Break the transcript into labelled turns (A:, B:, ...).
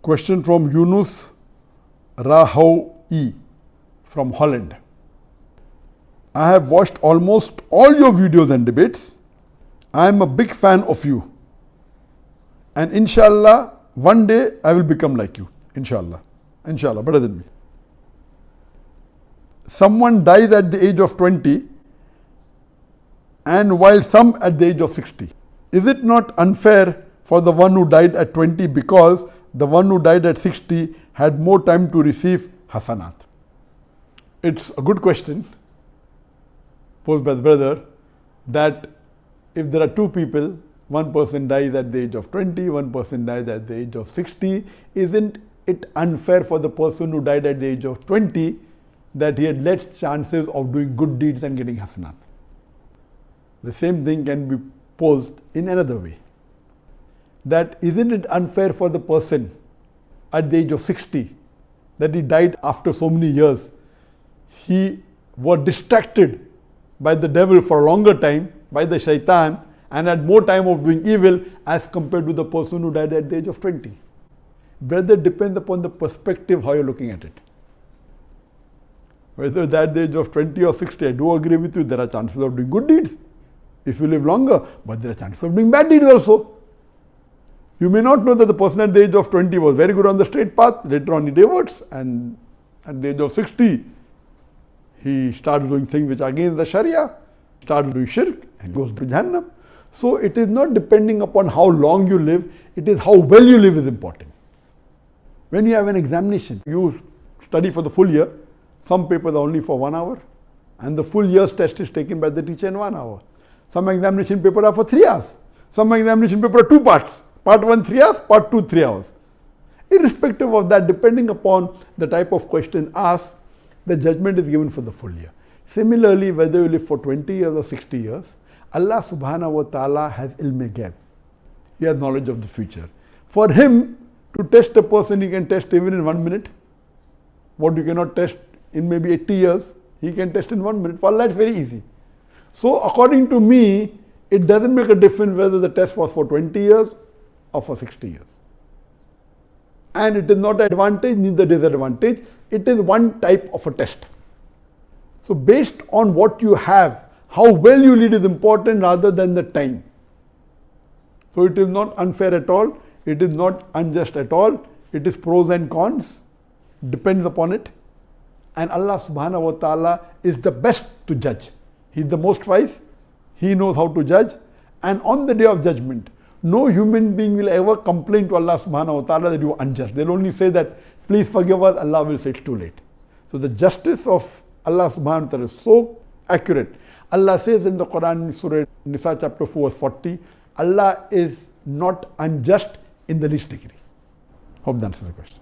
A: Question from Yunus Rahoui from Holland. I have watched almost all your videos and debates. I am a big fan of you. And inshallah, one day I will become like you. Inshallah. Inshallah, better than me. Someone dies at the age of 20 and while some at the age of 60. Is it not unfair for the one who died at 20 because the one who died at 60 had more time to receive hasanat? It's a good question posed by the brother, that if there are two people, one person dies at the age of 20, one person dies at the age of 60, isn't it unfair for the person who died at the age of 20 that he had less chances of doing good deeds and getting hasanat? The same thing can be posed in another way. That isn't it unfair for the person at the age of 60 that he died after so many years? He was distracted by the devil for a longer time, by the shaitan, and had more time of doing evil as compared to the person who died at the age of 20. Brother, depends upon the perspective how you're looking at it. Whether it's at the age of 20 or 60, I do agree with you, there are chances of doing good deeds if you live longer, but there are chances of doing bad deeds also. You may not know that the person at the age of 20 was very good on the straight path, later on he diverts, and at the age of 60, he starts doing things which are against the Sharia, starts doing shirk and goes to Jahannam. So it is not depending upon how long you live, it is how well you live is important. When you have an examination, you study for the full year, some papers are only for 1 hour, and the full year's test is taken by the teacher in 1 hour. Some examination papers are for 3 hours. Some examination papers are 2 parts. Part 1, 3 hours, part 2, 3 hours. Irrespective of that, depending upon the type of question asked, the judgment is given for the full year. Similarly, whether you live for 20 years or 60 years, Allah subhanahu wa ta'ala has ilm-e-ghaib. He has knowledge of the future. For him to test a person, he can test even in 1 minute. What you cannot test in maybe 80 years, he can test in 1 minute. For Allah, it's very easy. So according to me, it doesn't make a difference whether the test was for 20 years or for 60 years. And it is not an advantage, neither disadvantage. It is one type of a test. So based on what you have, how well you lead is important rather than the time. So it is not unfair at all. It is not unjust at all. It is pros and cons. Depends upon it. And Allah subhanahu wa ta'ala is the best to judge. He is the most wise. He knows how to judge. And on the day of judgment, no human being will ever complain to Allah subhanahu wa ta'ala that you are unjust. They'll only say that, please forgive us. Allah will say it's too late. So the justice of Allah subhanahu wa ta'ala is so accurate. Allah says in the Quran, Surah Nisa chapter 4, verse 40, Allah is not unjust in the least degree. Hope that answers the question.